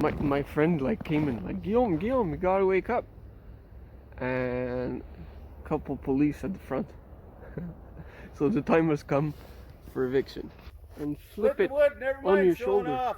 My friend like came in like, Guillaume, you gotta wake up. And a couple police at the front. So the time has come for eviction. And flip it on your shoulder.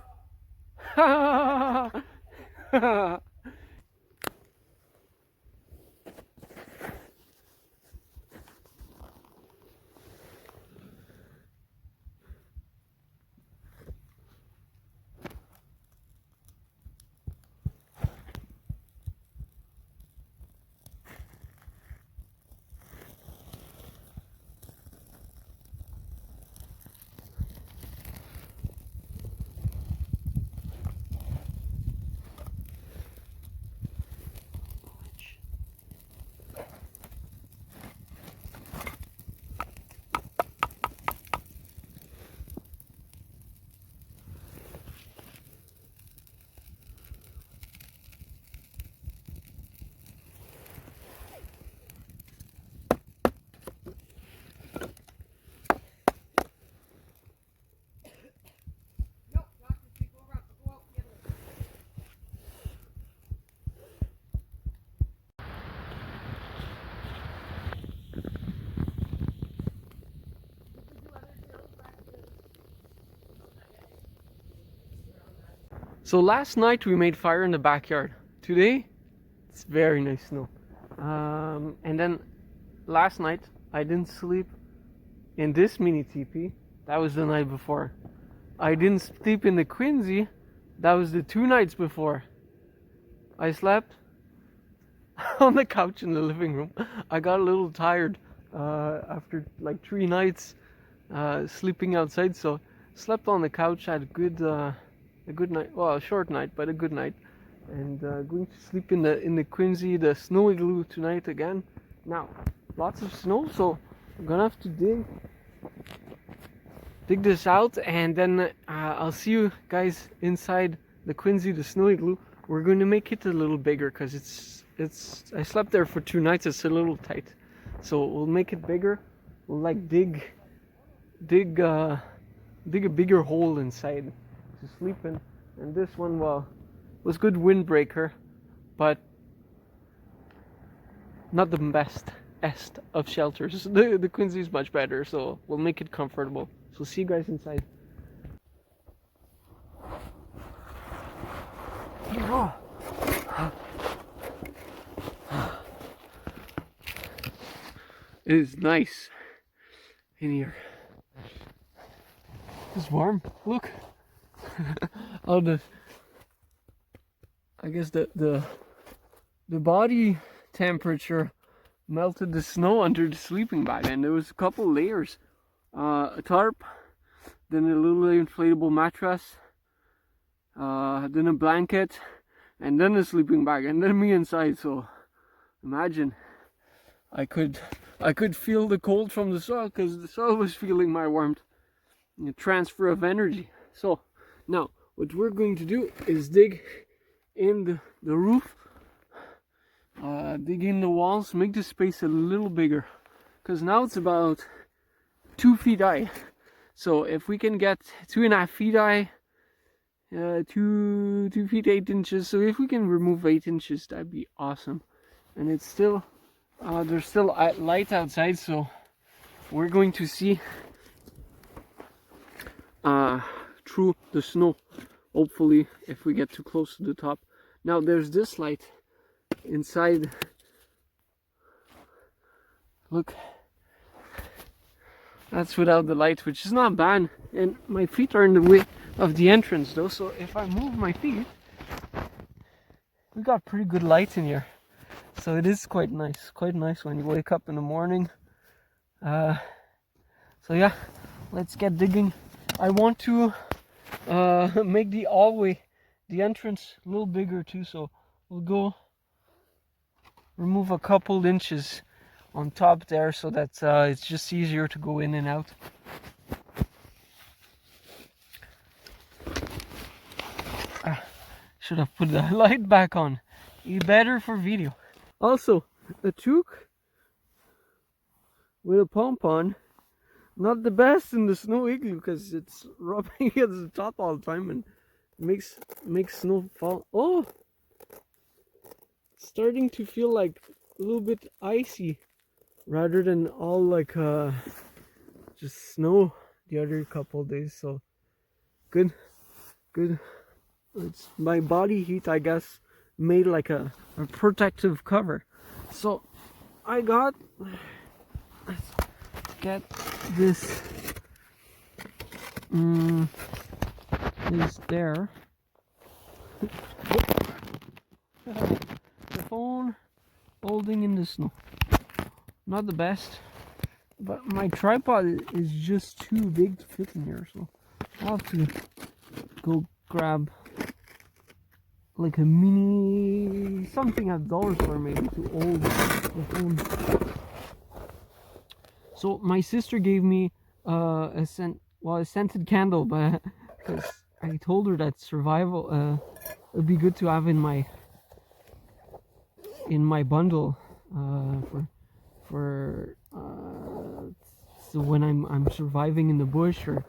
So last night we made fire in the backyard. Today, it's very nice snow. And then last night I didn't sleep in this mini teepee. That was the night before. I didn't sleep in the Quincy. That was the 2 nights before. I slept on the couch in the living room. I got a little tired after like 3 nights sleeping outside, so slept on the couch. Had a good night. Well, a short night, but a good night. And going to sleep in the Quincy, the snow igloo tonight again. Now, lots of snow, so I'm gonna have to dig this out, and then I'll see you guys inside the Quincy, the snow igloo. We're going to make it a little bigger because it's I slept there for 2 nights. It's a little tight, so we'll make it bigger. We'll like dig a bigger hole inside to sleep in. And this one, well, was good windbreaker, but not the best of shelters. The Quincy is much better, so we'll make it comfortable. So see you guys inside. It is nice in here. It's warm. Look. Oh, I guess the body temperature melted the snow under the sleeping bag, and there was a couple layers. A tarp, then a little inflatable mattress, then a blanket, and then a sleeping bag, and then me inside. So imagine, I could feel the cold from the soil because the soil was feeling my warmth. A transfer of energy. So now what we're going to do is dig in the roof, dig in the walls, make the space a little bigger, because now it's about 2 feet high. So if we can get 2.5 feet high, 2 feet 8 inches, so if we can remove 8 inches, that'd be awesome. And it's still there's still light outside, so we're going to see through the snow, hopefully, if we get too close to the top. Now there's this light inside. Look, that's without the light, which is not bad, and my feet are in the way of the entrance though, so if I move my feet, we got pretty good light in here. So it is quite nice when you wake up in the morning. So yeah, let's get digging. I want to make the hallway, the entrance, a little bigger too, so we'll go remove a couple inches on top there, so that it's just easier to go in and out. Should have put the light back on. Better for video. Also, a toque with a pump on. Not the best in the snow igloo because it's rubbing against the top all the time, and makes snow fall. Oh, starting to feel like a little bit icy rather than all like just snow the other couple days. So good. It's my body heat, I guess, made like a protective cover. So let's get this is there. The phone holding in the snow. Not the best, but my tripod is just too big to fit in here, so I'll have to go grab like a mini something at dollar store maybe to hold the phone. So my sister gave me a scented candle, but because I told her that survival would be good to have in my bundle for so when I'm surviving in the bush or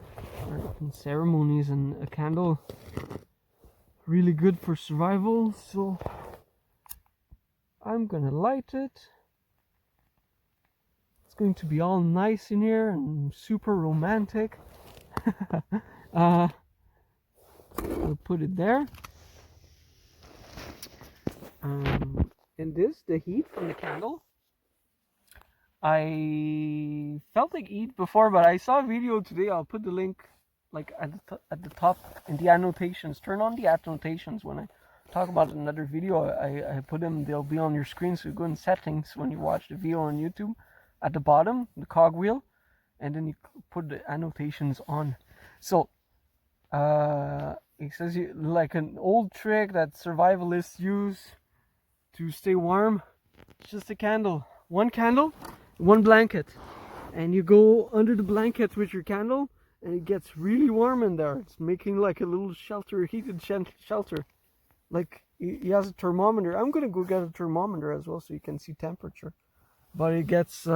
in ceremonies, and a candle really good for survival. So I'm gonna light it. It's going to be all nice in here and super romantic. We'll put it there. And the heat from the candle. I felt like heat before, but I saw a video today. I'll put the link like at the top in the annotations. Turn on the annotations when I talk about another video. I put them. They'll be on your screen, so you go in settings when you watch the video on YouTube. At the bottom, the cogwheel, and then you put the annotations on. So it says like an old trick that survivalists use to stay warm. It's just a candle, one blanket, and you go under the blanket with your candle, and it gets really warm in there. It's making like a little shelter, heated shelter. Like he has a thermometer. I'm gonna go get a thermometer as well, so you can see temperature. But it gets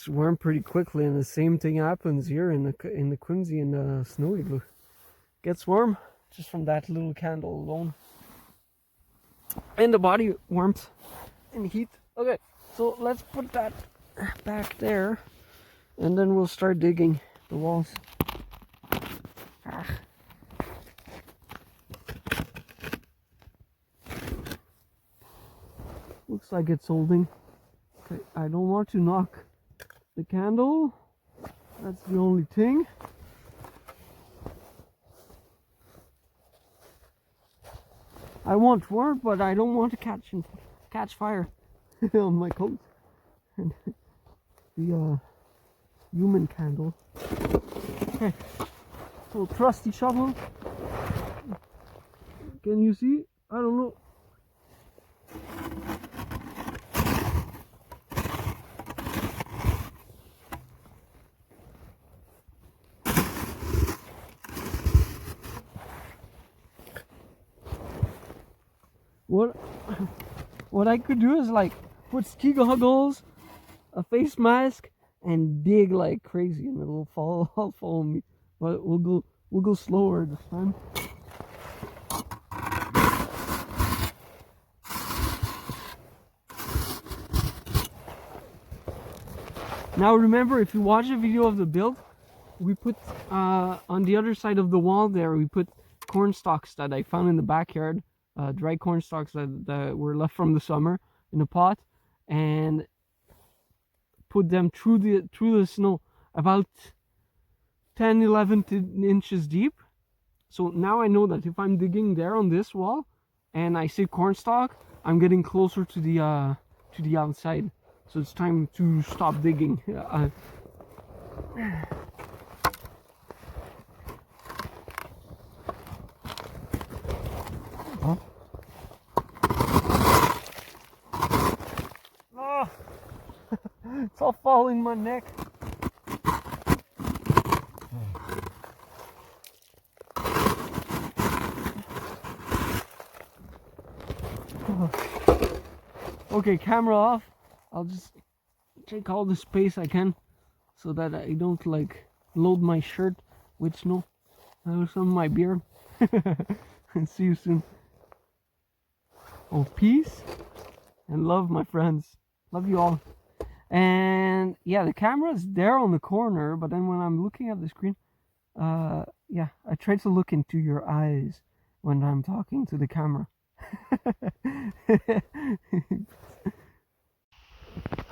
warm pretty quickly, and the same thing happens here in the Quincy and the snow igloo. It gets warm just from that little candle alone, and the body warmth and heat. Okay, so let's put that back there, and then we'll start digging the walls. Looks like it's holding. Okay, I don't want to knock the candle. That's the only thing. I want warmth, but I don't want to catch fire on my coat. And the human candle. Okay, so trusty shovel. Can you see? I don't know. What I could do is like put ski goggles, a face mask, and dig like crazy, and it'll all follow me. But we'll go slower this time. Now remember, if you watch a video of the build, we put on the other side of the wall there, we put corn stalks that I found in the backyard. Dry corn stalks that were left from the summer in a pot, and put them through the snow about 10-11 inches deep. So now I know that if I'm digging there on this wall and I see corn stalk, I'm getting closer to the outside. So it's time to stop digging. It's all falling my neck. Okay, camera off. I'll just take all the space I can so that I don't like load my shirt with snow. some of my beard. And see you soon. Oh, peace and love, my friends. Love you all. And yeah, the camera's there on the corner, but then when I'm looking at the screen, yeah, I try to look into your eyes when I'm talking to the camera.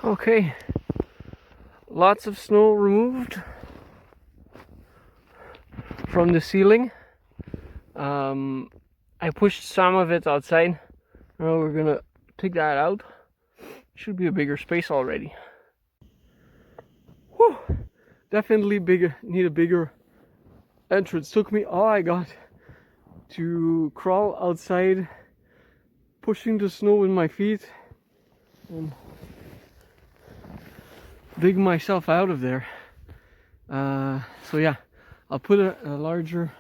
Okay, lots of snow removed from the ceiling. I pushed some of it outside. Now we're gonna take that out. Should be a bigger space already. Whew. Definitely need a bigger entrance. Took me all I got to crawl outside, pushing the snow with my feet and dig myself out of there. So yeah, I'll put a larger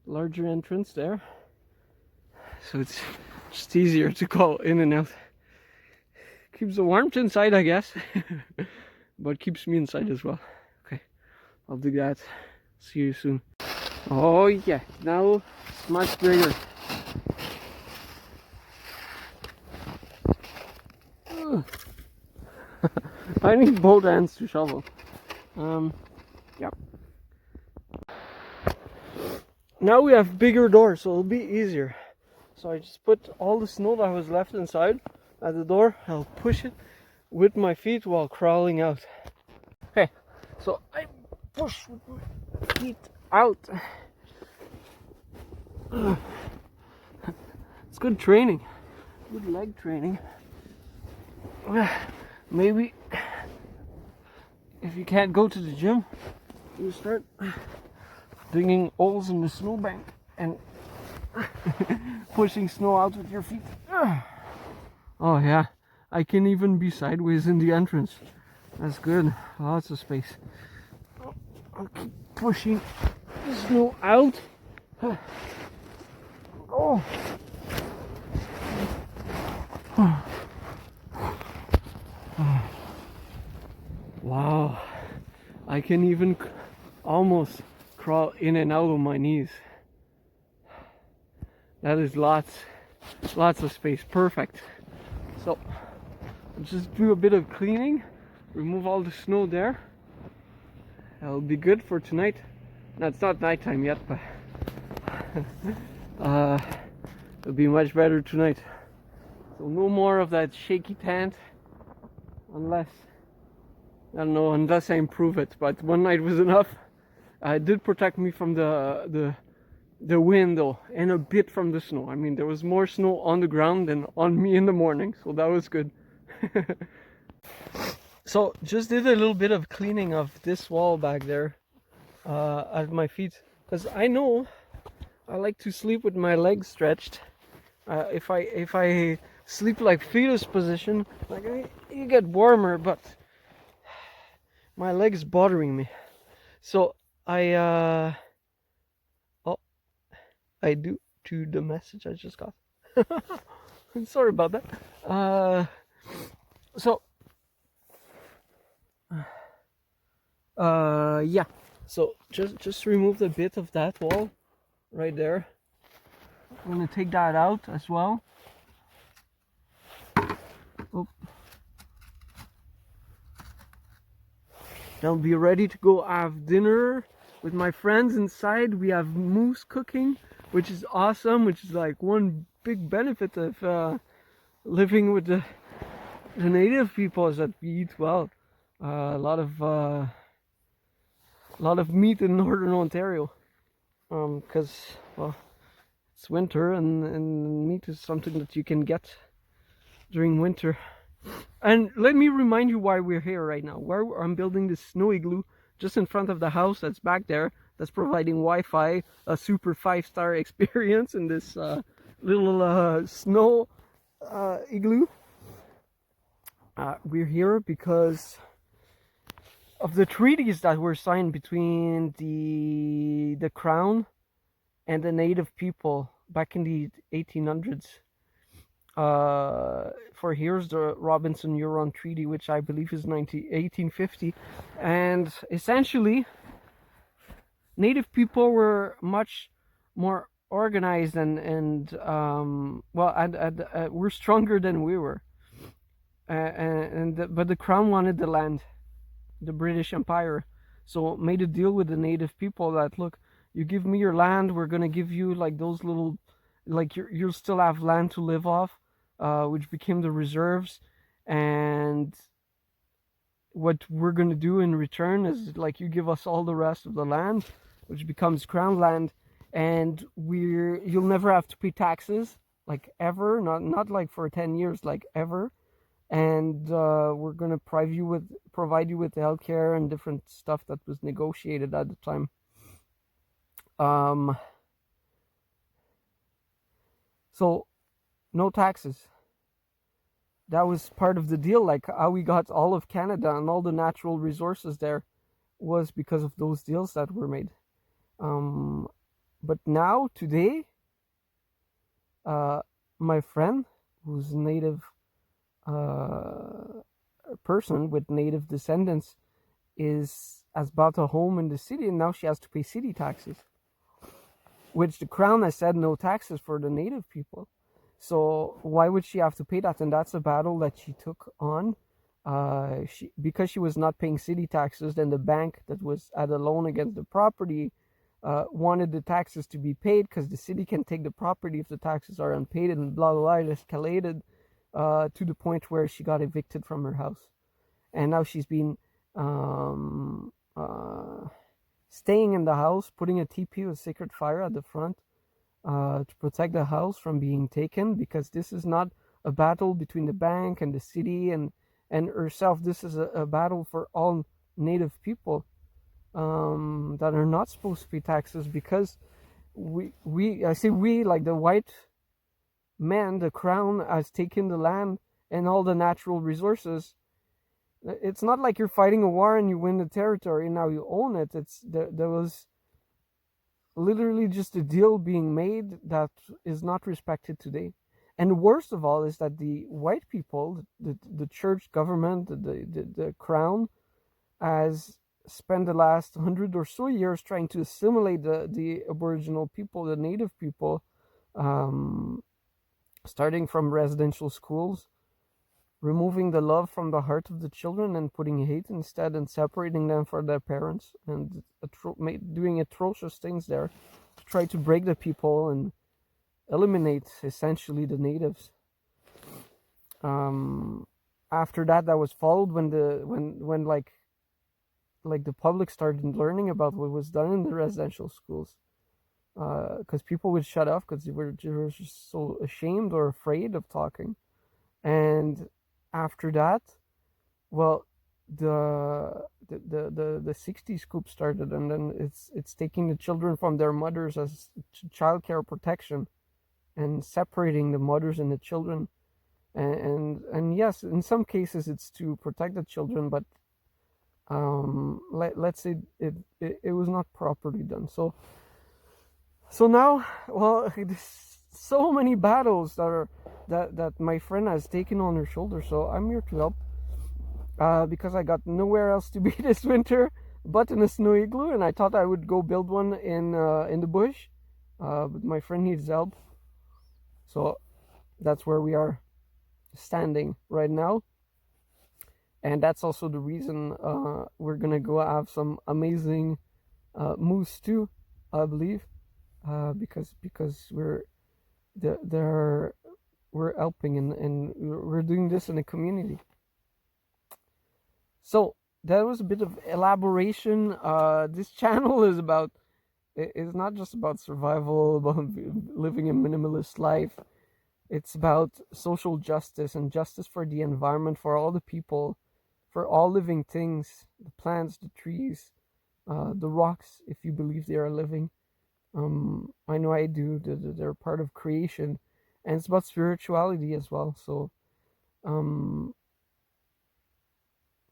entrance there, so it's just easier to go in and out. Keeps the warmth inside, I guess, but keeps me inside as well. Okay, I'll do that. See you soon. Oh yeah, now it's much bigger. I need both hands to shovel. Yeah. Now we have bigger doors, so it'll be easier. So I just put all the snow that was left inside at the door. I'll push it with my feet while crawling out. Okay, so I push with my feet out. It's good training, good leg training. Maybe if you can't go to the gym, you start digging holes in the snowbank and pushing snow out with your feet. Oh yeah, I can even be sideways in the entrance. That's good, lots of space. I'll keep pushing the snow out. Oh. Wow, I can even almost crawl in and out of my knees. That is lots of space, perfect. So I'll just do a bit of cleaning, remove all the snow there. That'll be good for tonight. No, it's not nighttime yet, but it'll be much better tonight. So no more of that shaky tent, unless I don't know, unless I improve it. But one night was enough. It did protect me from the wind though, and a bit from the snow. I mean, there was more snow on the ground than on me in the morning, so that was good. So just did a little bit of cleaning of this wall back there at my feet, because I know I like to sleep with my legs stretched. If I sleep like fetus position, like you get warmer, but my leg's bothering me. So I do to the message I just got. Sorry about that. So yeah. So just remove a bit of that wall right there. I'm gonna take that out as well. Oh. I'll be ready to go have dinner with my friends inside. We have moose cooking, which is awesome, which is like one big benefit of living with the native people, is that we eat well. A lot of meat in northern Ontario, because well, it's winter and meat is something that you can get during winter. And let me remind you why we're here right now. Where I'm building this snow igloo just in front of the house that's back there, that's providing Wi-Fi, a super 5-star experience in this little snow igloo. We're here because of the treaties that were signed between the Crown and the native people back in the 1800s. For here's the Robinson-Huron Treaty, which I believe is 1850, and essentially native people were much more organized and were stronger than we were. But the crown wanted the land, the British Empire, so made a deal with the native people that, look, you give me your land, we're gonna give you like those little, like you'll still have land to live off, which became the reserves, and what we're gonna do in return is like you give us all the rest of the land, which becomes crown land, and you'll never have to pay taxes, like ever, not like for 10 years, like ever, and we're gonna provide you with healthcare and different stuff that was negotiated at the time. Um, so no taxes. That was part of the deal. Like how we got all of Canada and all the natural resources there was because of those deals that were made. But now today, my friend, who's native person with native descendants, has bought a home in the city, and now she has to pay city taxes, which the crown has said no taxes for the native people. So why would she have to pay that? And that's a battle that she took on. Because she was not paying city taxes, then the bank that was at a loan against the property wanted the taxes to be paid, because the city can take the property if the taxes are unpaid, and blah blah blah. It escalated to the point where she got evicted from her house, and now she's been staying in the house, putting a teepee with sacred fire at the front to protect the house from being taken, because this is not a battle between the bank and the city and herself. This is a battle for all native people that are not supposed to pay taxes, because I say we, like the white man, the crown has taken the land and all the natural resources. It's not like you're fighting a war and you win the territory and now you own it. There was literally just a deal being made that is not respected today. And worst of all is that the white people, the church government, the crown, has spent the last 100 or so years trying to assimilate the Aboriginal people, the native people, starting from residential schools, removing the love from the heart of the children and putting hate instead, and separating them from their parents, and doing atrocious things there to try to break the people and eliminate essentially the natives. After that was followed when like the public started learning about what was done in the residential schools, because people would shut off because they were just so ashamed or afraid of talking. And after that, well, the 60s coup started, and then it's taking the children from their mothers as childcare protection, and separating the mothers and the children, and yes, in some cases it's to protect the children, but let's say it was not properly done. So now, well, there's so many battles that my friend has taken on her shoulders. So I'm here to help, because I got nowhere else to be this winter but in a snow igloo, and I thought I would go build one in the bush, but my friend needs help. So that's where we are standing right now, and that's also the reason we're gonna go have some amazing moose stew, I believe, because we're helping, and we're doing this in a community. So that was a bit of elaboration. This channel is not just about survival, about living a minimalist life. It's about social justice and justice for the environment, for all the people, for all living things, the plants, the trees, the rocks, if you believe they are living. I know I do. They're part of creation, and it's about spirituality as well. So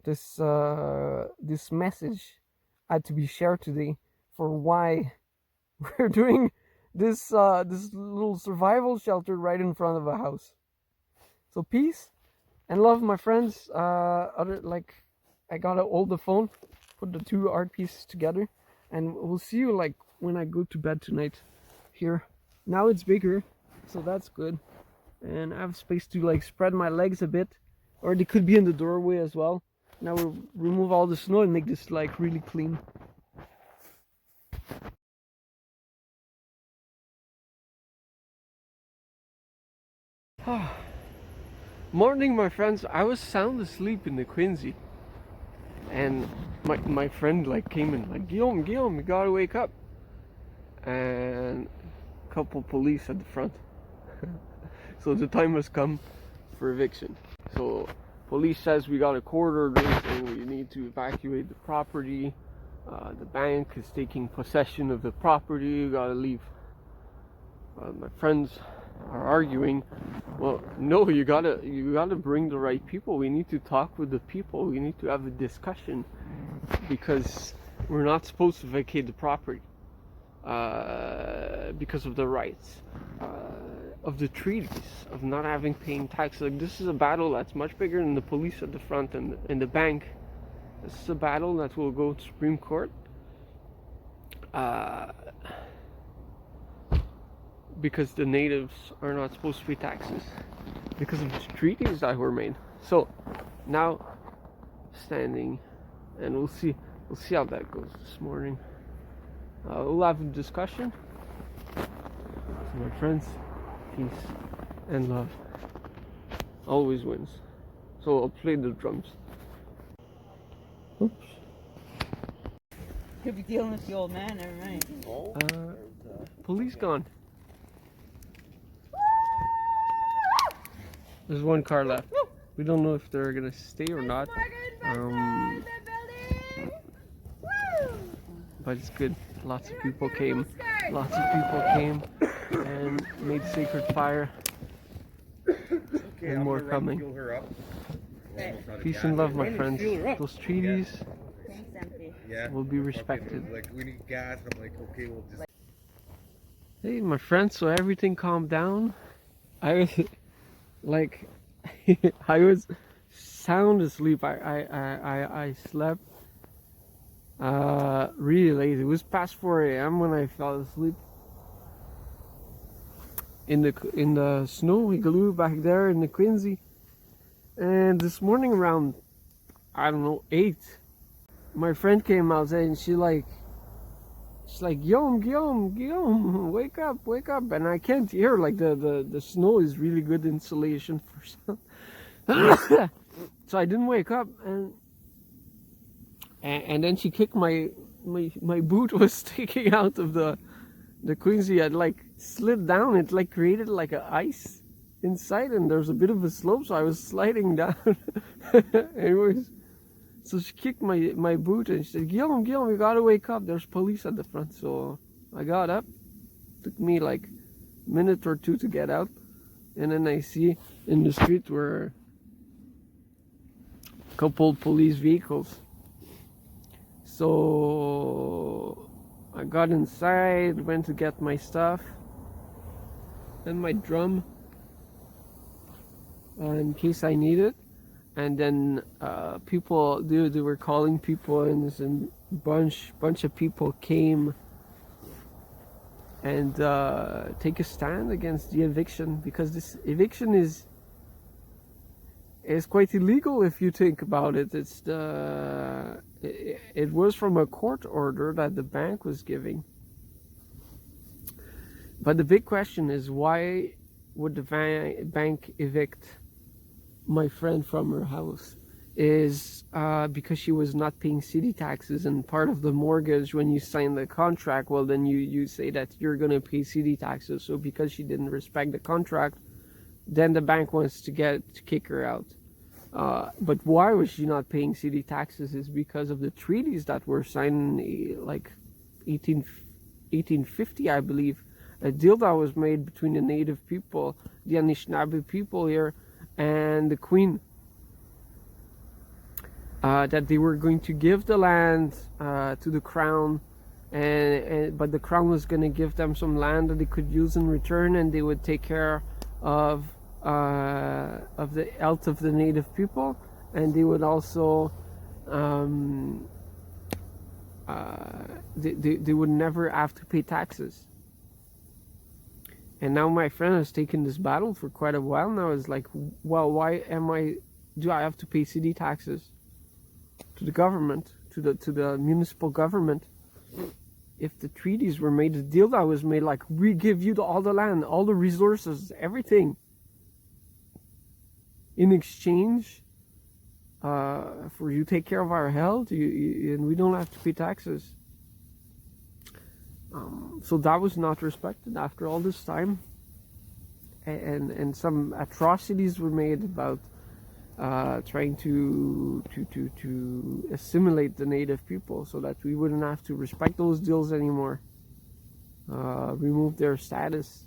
this message had to be shared today for why we're doing this little survival shelter right in front of a house. So peace and love, my friends. I gotta hold the phone, put the two art pieces together, and we'll see you like when I go to bed tonight here. Now it's bigger, so that's good, and I have space to like spread my legs a bit, or they could be in the doorway as well. Now we'll remove all the snow and make this like really clean. Morning, my friends. I was sound asleep in the Quincy, and my friend like came in like, Guillaume, you gotta wake up. And a couple police at the front. So the time has come for eviction. So police says we got a court order saying we need to evacuate the property. The bank is taking possession of the property. You gotta leave. My friends are arguing, well, no, you gotta bring the right people. We need to talk with the people. We need to have a discussion, because we're not supposed to vacate the property because of the rights of the treaties of not having paying taxes. Like, this is a battle that's much bigger than the police at the front and the bank. This is a battle that will go to Supreme Court. Because the natives are not supposed to pay taxes because of the treaties that were made. So now standing, and we'll see how that goes this morning. We'll have a discussion. So my friends, peace and love always wins. So I'll play the drums. Oops. Could be dealing with the old man, never mind. Police gone. There's one car left. We don't know if they're gonna stay or not. But it's good. Lots of people came. And made sacred fire. And more coming. Peace and love, my friends. Those treaties will be respected. Like, we need gas. I'm like, okay, we'll just. Hey, my friends. So everything calmed down. I was like, I was sound asleep. I slept really late. It was past 4 a.m. when I fell asleep in the snow Igloo back there in the Quincy. And this morning around, I don't know, 8, my friend came outside and she's like, Guillaume, wake up. And I can't hear, like the snow is really good insulation for sound. So I didn't wake up, and then she kicked my boot was sticking out of the Quincy. Had like slid down. It like created like a ice inside, and there's a bit of a slope, so I was sliding down. Anyways, so she kicked my boot and she said, Guillaume, you gotta wake up. There's police at the front. So I got up. Took me like a minute or two to get out, and then I see in the street were a couple police vehicles. So I got inside, went to get my stuff and my drum in case I need it. And then people, they were calling people, and this bunch of people came and take a stand against the eviction, because this eviction is quite illegal if you think about it. It was from a court order that the bank was giving. But the big question is, why would the bank evict my friend from her house? Is because she was not paying city taxes, and part of the mortgage, when you sign the contract, well, then you say that you're going to pay city taxes. So because she didn't respect the contract, then the bank wants to kick her out. But why was she not paying city taxes is because of the treaties that were signed in like 1850, I believe. A deal that was made between the native people, the Anishinaabe people here, and the Queen, that they were going to give the land to the crown, but the crown was going to give them some land that they could use in return, and they would take care of the health of the native people, and they would also they would never have to pay taxes. And now my friend has taken this battle for quite a while now. Is like, well, why do I have to pay city taxes to the government, to the municipal government, if the treaties were made, the deal that was made, like, we give you all the land, all the resources, everything, in exchange for you take care of our health, and we don't have to pay taxes. So that was not respected after all this time, and some atrocities were made about trying to assimilate the native people so that we wouldn't have to respect those deals anymore. Remove their status,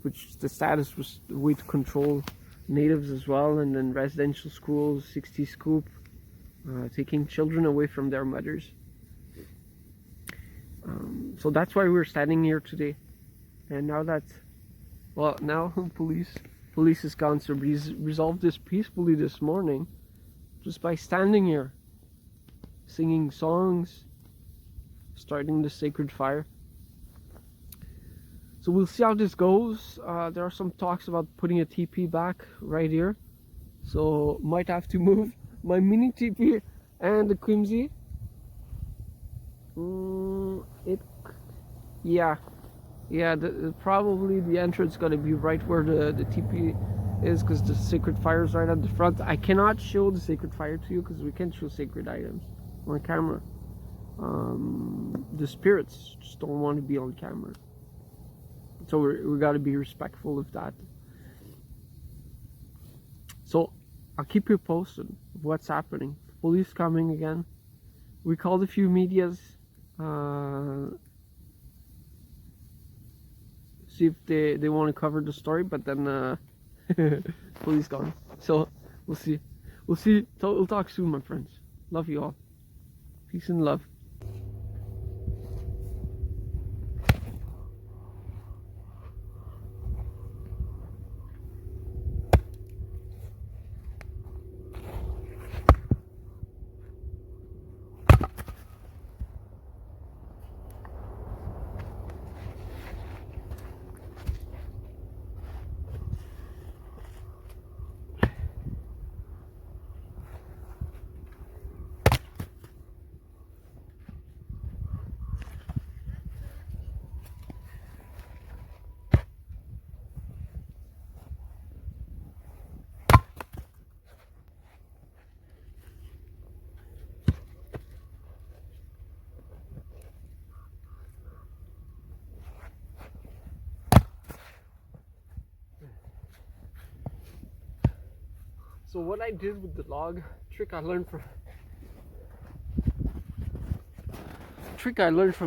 which the status was the way to control natives as well, and then residential schools, 60 scoop, taking children away from their mothers. So that's why we're standing here today. And now that, well, now police is gone, so we resolved this peacefully this morning, just by standing here, singing songs, starting the sacred fire. So we'll see how this goes. There are some talks about putting a teepee back right here, so might have to move my mini teepee and the Quimsy. Probably the entrance gonna be right where the teepee is, because the sacred fire is right at the front. I cannot show the sacred fire to you because we can't show sacred items on camera. The spirits just don't want to be on camera, so we got to be respectful of that. So I'll keep you posted of what's happening. Police coming again. We called a few medias, see if they want to cover the story, but then police gone. So we'll see. We'll talk soon, my friends. Love you all. Peace and love. So what I did with the log, trick I learned from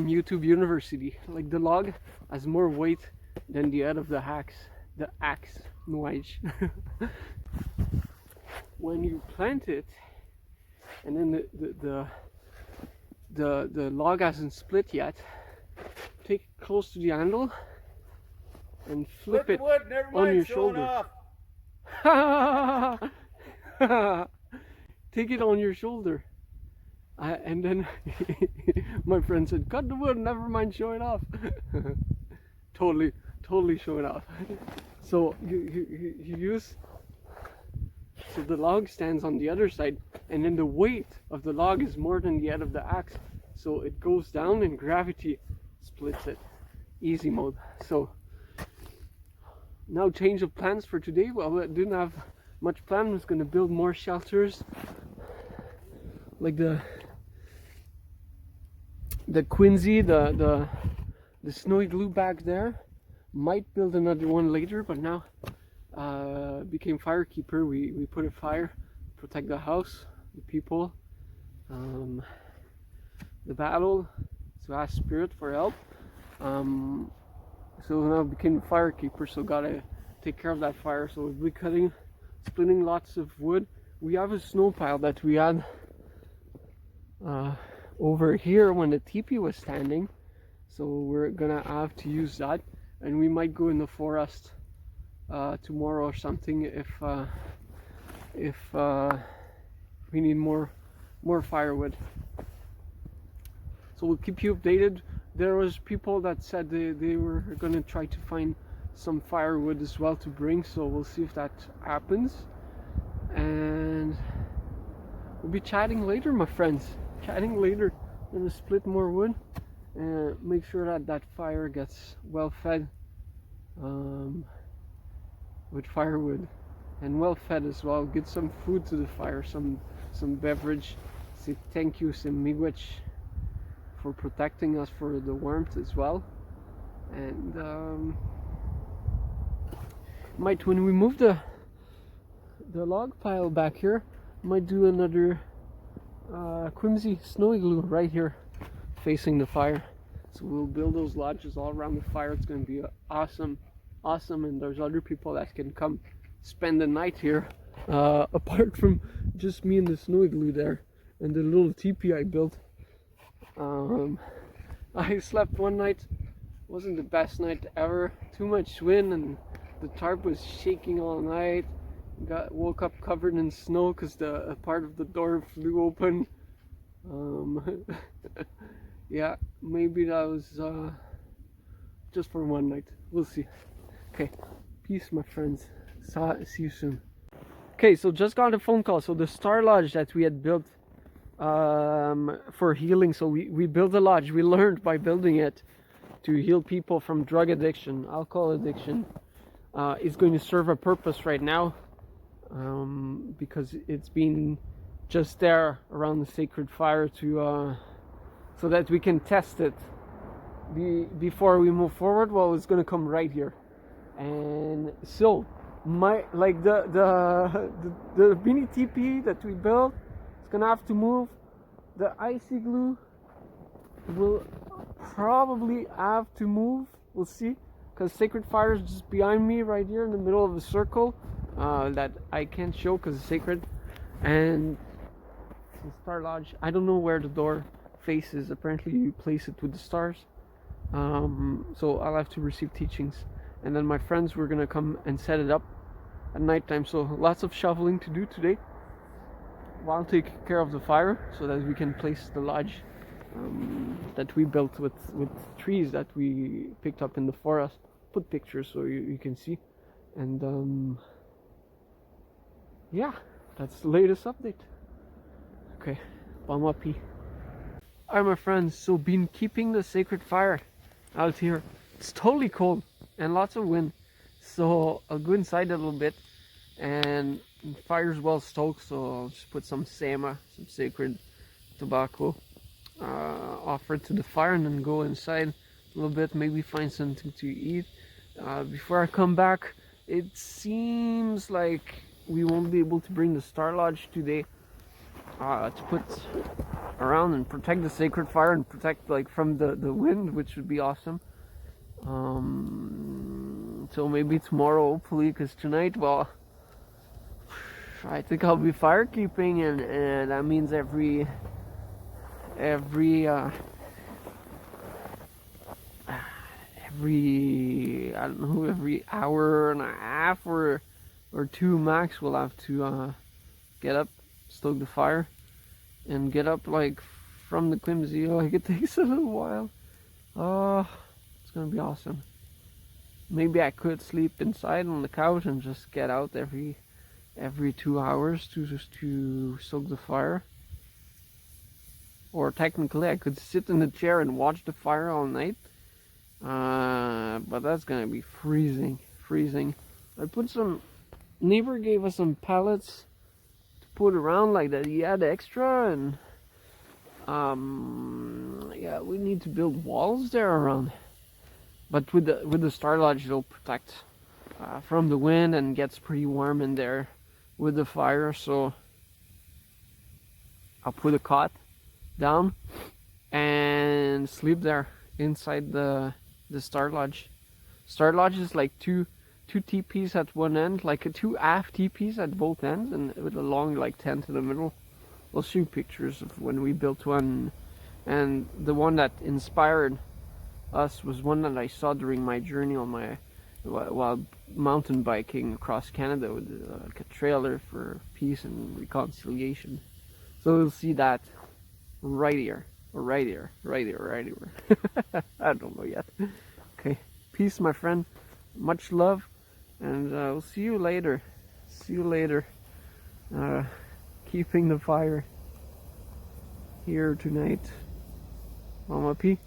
YouTube University. Like, the log has more weight than the head of the axe. The axe, no H. When you plant it, and then the log hasn't split yet, take it close to the handle and flip it on your shoulder. Take it on your shoulder, and then my friend said, cut the wood, never mind showing off. totally showing off. So you use, so the log stands on the other side, and then the weight of the log is more than the head of the axe, so it goes down and gravity splits it. Easy mode. So now change of plans for today. Well, I didn't have much plan. Was going to build more shelters, like the Quincy, the snow igloo back there. Might build another one later, but now became firekeeper. We put a fire, protect the house, the people, the battle, to ask spirit for help. So now became firekeeper, so gotta take care of that fire. So we'll be splitting lots of wood. We have a snow pile that we had over here when the teepee was standing, so we're gonna have to use that, and we might go in the forest tomorrow or something if we need more firewood. So we'll keep you updated. There was people that said they were gonna try to find some firewood as well to bring, so we'll see if that happens. And we'll be chatting later, my friends. Chatting later. I'm gonna split more wood and make sure that that fire gets well fed with firewood, and well fed as well. Get some food to the fire, some beverage. Say thank you, some miigwech, for protecting us for the warmth as well. And might, when we move the log pile back here, might do another Quimsy snow igloo right here facing the fire. So we'll build those lodges all around the fire. It's going to be awesome, and there's other people that can come spend the night here, apart from just me and the snow igloo there and the little teepee I built. I slept one night, wasn't the best night ever, too much wind and the tarp was shaking all night. Woke up covered in snow because a part of the door flew open. Yeah, maybe that was just for one night. We'll see. Okay, peace, my friends. See you soon. Okay, so just got a phone call. So the Star Lodge that we had built for healing. So we built a lodge. We learned by building it to heal people from drug addiction, alcohol addiction. It's going to serve a purpose right now, because it's been just there around the sacred fire to so that we can test it before we move forward. Well, it's going to come right here, and so the mini teepee that we built is going to have to move. The ice igloo will probably have to move. We'll see, because sacred fire is just behind me right here in the middle of the circle that I can't show because it's sacred. And the Star Lodge, I don't know where the door faces. Apparently you place it with the stars, so I'll have to receive teachings, and then my friends were gonna come and set it up at nighttime. So lots of shoveling to do today while taking care of the fire, so that we can place the lodge that we built with trees that we picked up in the forest. Put pictures so you can see. And yeah, that's the latest update. Okay, bon appétit. Alright, my friends, so been keeping the sacred fire out here. It's totally cold and lots of wind, so I'll go inside a little bit, and the fire's well stoked, so I'll just put some sama, some sacred tobacco, offer it to the fire, and then go inside a little bit, maybe find something to eat. Before I come back, it seems like we won't be able to bring the Star Lodge today, to put around and protect the sacred fire and protect from the wind, which would be awesome. So maybe tomorrow, hopefully, because tonight, well, I think I'll be firekeeping, and that means every I don't know, every hour and a half or two max, we'll have to get up, stoke the fire, and get up from the Quimsy. It takes a little while. It's gonna be awesome. Maybe I could sleep inside on the couch and just get out every 2 hours to soak the fire. Or technically I could sit in the chair and watch the fire all night. But that's gonna be freezing. I put neighbor gave us some pallets to put around like that. He had extra, and yeah, we need to build walls there around. But with the Star Lodge, it'll protect from the wind, and gets pretty warm in there with the fire. So I'll put a cot down and sleep there inside the Star Lodge. Star Lodge is like two teepees at one end, like two half teepees at both ends, and with a long tent in the middle. We'll show pictures of when we built one, and the one that inspired us was one that I saw during my journey while mountain biking across Canada with a trailer for peace and reconciliation. So we'll see that right here. Or right here, right here, right here. I don't know yet. Okay, peace, my friend. Much love, and we'll see you later. See you later. Keeping the fire here tonight. Mama P.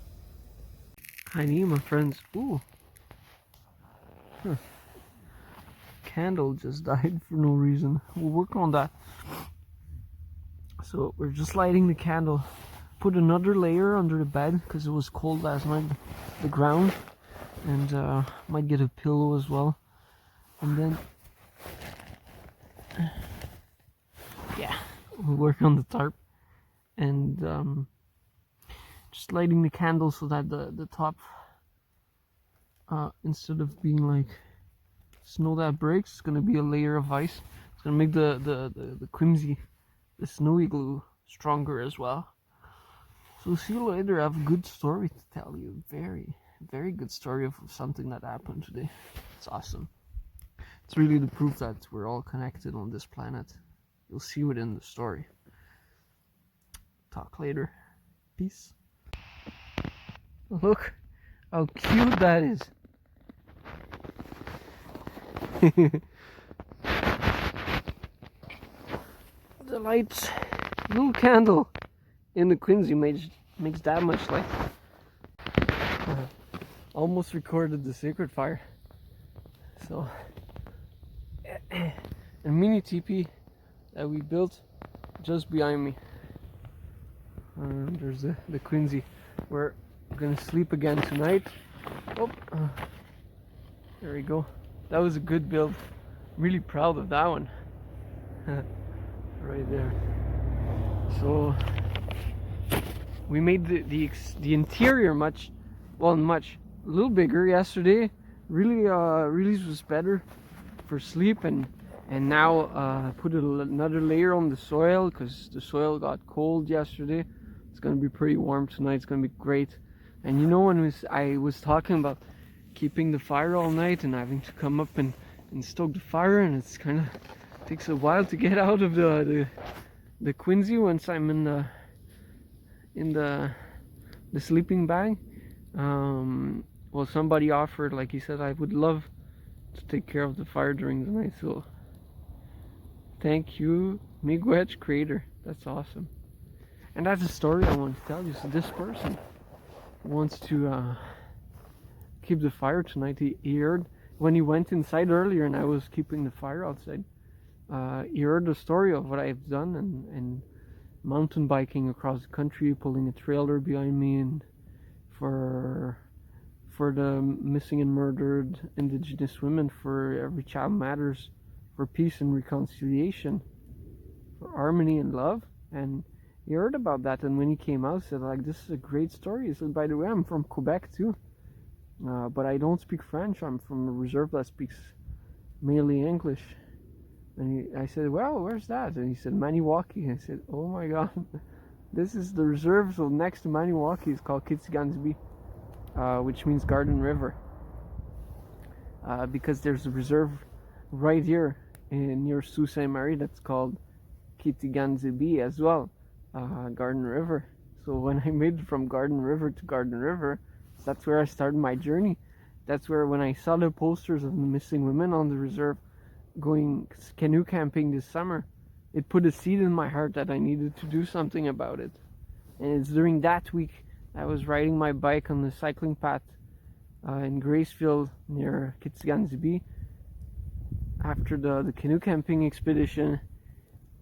I need my friends. Ooh. Huh. Candle just died for no reason. We'll work on that. So we're just lighting the candle. Put another layer under the bed because it was cold last night, the ground, and might get a pillow as well. And then yeah, we'll work on the tarp and just lighting the candle so that the top, instead of being like snow that breaks, it's gonna be a layer of ice. It's gonna make the Quimsy, the snow igloo, stronger as well. So see you later. I have a good story to tell you. Very, very good story of something that happened today. It's awesome. It's really the proof that we're all connected on this planet. You'll see it in the story. Talk later. Peace. Look how cute that is. The lights, little candle in the Quincy makes that much light. Almost recorded the sacred fire. So, a mini teepee that we built just behind me. There's the Quincy. We're gonna sleep again tonight. Oh, there we go. That was a good build. Really proud of that one. Right there. So we made the interior a little bigger yesterday. Really was better for sleep, and now put another layer on the soil because the soil got cold yesterday. It's gonna be pretty warm tonight. It's gonna be great. And you know, when I was talking about keeping the fire all night and having to come up and stoke the fire, and it's kind of takes a while to get out of the Quincy once I'm in the sleeping bag. Well, somebody offered, like he said, I would love to take care of the fire during the night. So thank you, Miigwech creator. That's awesome. And that's a story I want to tell you. So this person wants to keep the fire tonight. He heard when he went inside earlier and I was keeping the fire outside. He heard the story of what I've done and mountain biking across the country, pulling a trailer behind me, and for the missing and murdered Indigenous women, for Every Child Matters, for peace and reconciliation, for harmony and love. And he heard about that, and when he came out, he said, like, this is a great story. He said, by the way, I'm from Quebec too, but I don't speak French. I'm from a reserve that speaks mainly English. And I said, well, where's that? And he said, Maniwaki. I said, oh my god, this is the reserve. So next to Maniwaki is called Kitsigansby, which means Garden River, because there's a reserve right here near Sault Ste. Marie that's called Kitiganzibi as well, Garden River. So when I made it from Garden River to Garden River, that's where I started my journey. That's where, when I saw the posters of the missing women on the reserve going canoe camping this summer, it put a seed in my heart that I needed to do something about it. And it's during that week I was riding my bike on the cycling path in Gracefield near Kitsigansby after the canoe camping expedition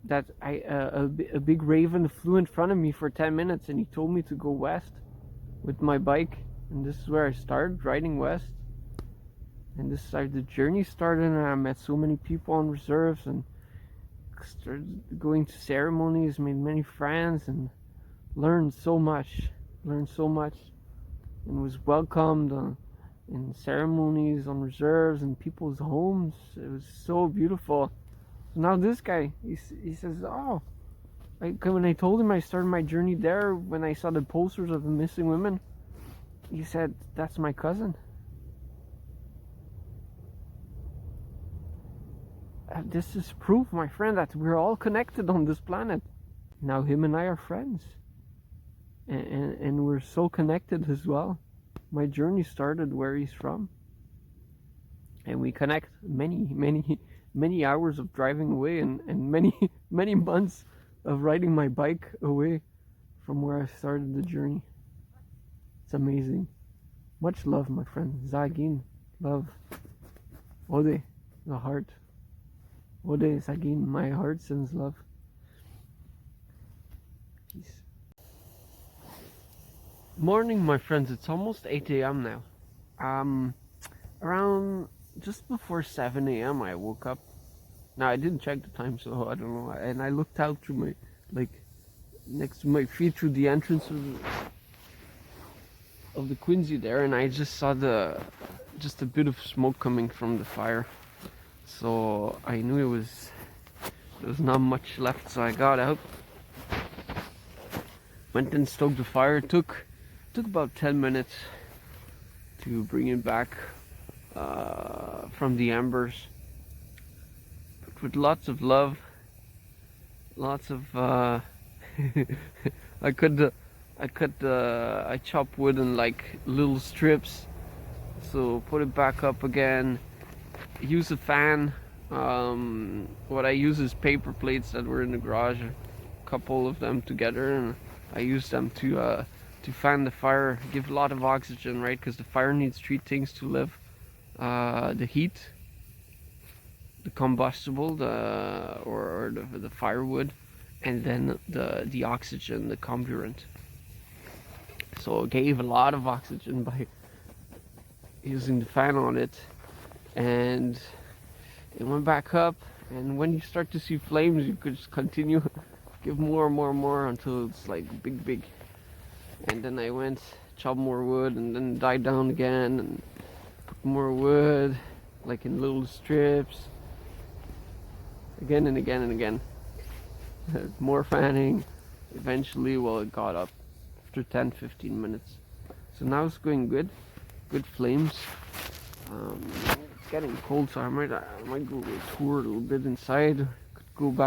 that a big raven flew in front of me for 10 minutes, and he told me to go west with my bike, and this is where I started riding west. And this is how the journey started, and I met so many people on reserves and started going to ceremonies, made many friends, and learned so much, and was welcomed in ceremonies on reserves and people's homes. It was so beautiful. So now this guy, he says, oh, when I told him I started my journey there, when I saw the posters of the missing women, he said, that's my cousin. This is proof, my friend, that we're all connected on this planet. Now him and I are friends. and we're so connected as well. My journey started where he's from, and we connect many hours of driving away, and many many months of riding my bike away from where I started the journey. It's amazing. Much love, my friend. Zagin, love. Ode, the heart. Ode, Zagin, my heart sends love. Peace. Morning, my friends. It's almost 8 a.m. now. Around just before 7 a.m. I woke up. Now I didn't check the time, so I don't know. And I looked out through my, next to my feet through the entrance of the Quincy there, and I just saw just a bit of smoke coming from the fire. So I knew there was not much left. So I got out, went and stoked the fire. It took about 10 minutes to bring it back from the embers, but with lots of love, lots of I chop wood in like little strips, so put it back up again, use a fan. What I use is paper plates that were in the garage, a couple of them together, and I use them to fan the fire, give a lot of oxygen, right? Because the fire needs three things to live: the heat, the combustible, the firewood, and then the oxygen, the carburant. So it gave a lot of oxygen by using the fan on it, and it went back up. And when you start to see flames, you could just continue, give more and more and more until it's like big. And then I went, chopped more wood, and then died down again, and put more wood, like in little strips, again and again and again. More fanning. Eventually, well, it got up after 10-15 minutes. So now it's going good flames. It's getting cold, so I might go tour a little bit inside. Could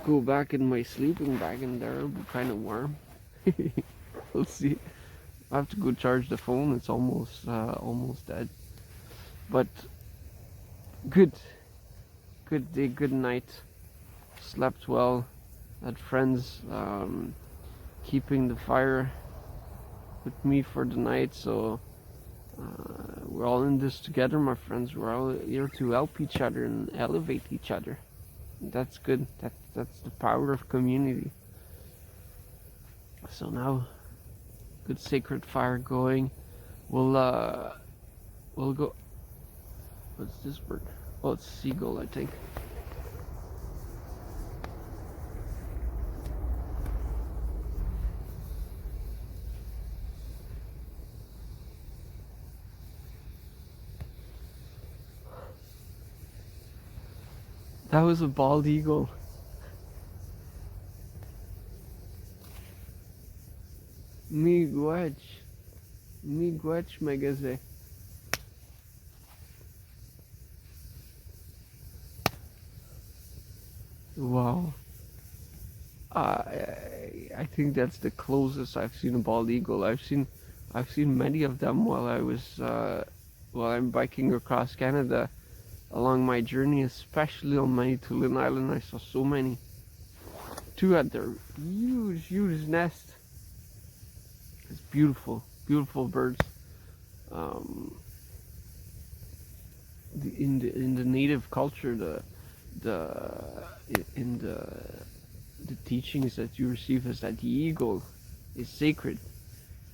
go back in my sleeping bag in there. It'll be kind of warm. We'll see. I have to go charge the phone. It's almost dead. But good day, good night. Slept well. Had friends keeping the fire with me for the night, so we're all in this together, my friends. We're all here to help each other and elevate each other. That's good. That's the power of community. So now, good sacred fire going. We'll go. What's this bird? Oh, it's a seagull, I think. That was a bald eagle. Miigwech magaze. Wow. I think that's the closest I've seen a bald eagle. I've seen many of them while I'm biking across Canada. Along my journey, especially on Manitoulin Island, I saw so many. Two had their huge nest. It's beautiful birds. In the native culture, the teachings that you receive is that the eagle is sacred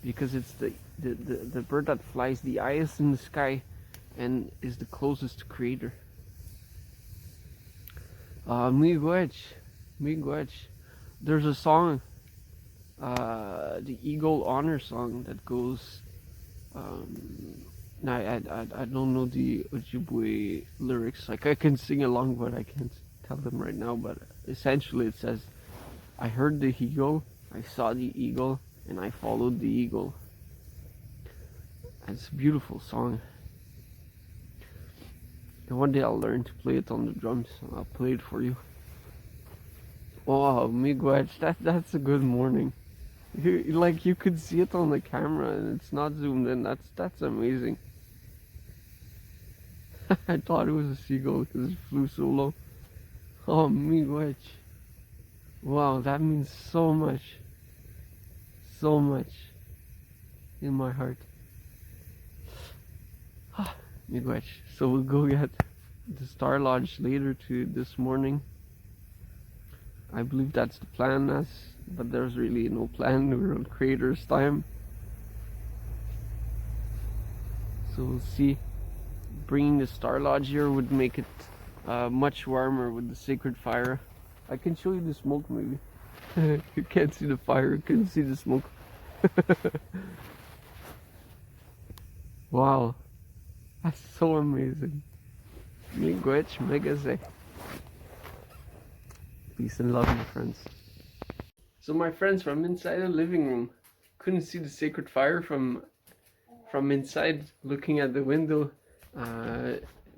because it's the bird that flies the highest in the sky and is the closest to Creator. Miigwech. There's a song, the Eagle Honor song that goes. Now I don't know the Ojibwe lyrics. Like I can sing along, but I can't tell them right now. But essentially, it says, "I heard the eagle, I saw the eagle, and I followed the eagle." And it's a beautiful song. And one day I'll learn to play it on the drums. I'll play it for you. Oh, Miigwech, that's a good morning. Like you could see it on the camera and it's not zoomed in. That's amazing. I thought it was a seagull because it flew so low. Oh, miigwech. Wow, that means so much. So much in my heart. Miigwech. So we'll go get the Star Lodge later this morning. I believe that's the plan, but there's really no plan. We're on creator's time. So we'll see. Bringing the Star Lodge here would make it much warmer with the sacred fire. I can show you the smoke maybe. You can't see the fire, you can see the smoke. Wow, that's so amazing. Miigwech Megaze. Peace and love, my friends. So my friends, from inside the living room, couldn't see the sacred fire from inside looking at the window,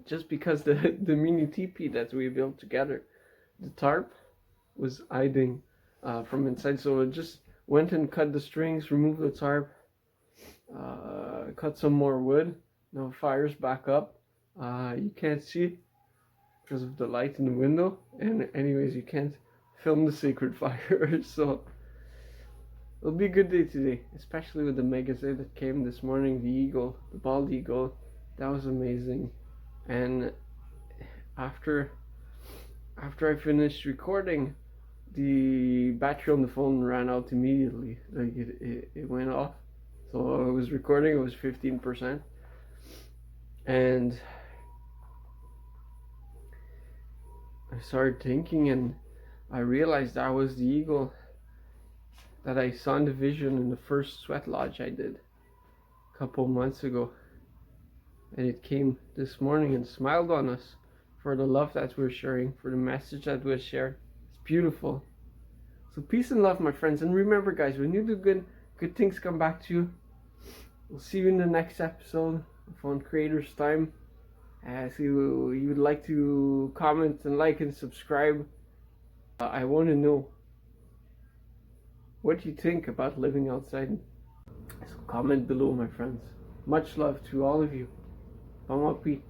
just because the mini teepee that we built together, the tarp was hiding from inside. So I just went and cut the strings, removed the tarp, cut some more wood. Now fire's back up. You can't see because of the light in the window, and anyways you can't film the sacred fire. So it'll be a good day today, especially with the Megaze that came this morning, the eagle, the bald eagle. That was amazing. And after I finished recording, the battery on the phone ran out immediately. Like it went off. So I was recording, it was 15%. And I started thinking, and I realized that was the eagle that I saw in the vision in the first sweat lodge I did a couple months ago. And it came this morning and smiled on us for the love that we're sharing, for the message that we're sharing. It's beautiful. So peace and love, my friends. And remember, guys, when you do good things come back to you. We'll see you in the next episode of On Creator's Time. If you would like to comment and like and subscribe, I want to know what you think about living outside. So comment below, my friends. Much love to all of you. Pamapi.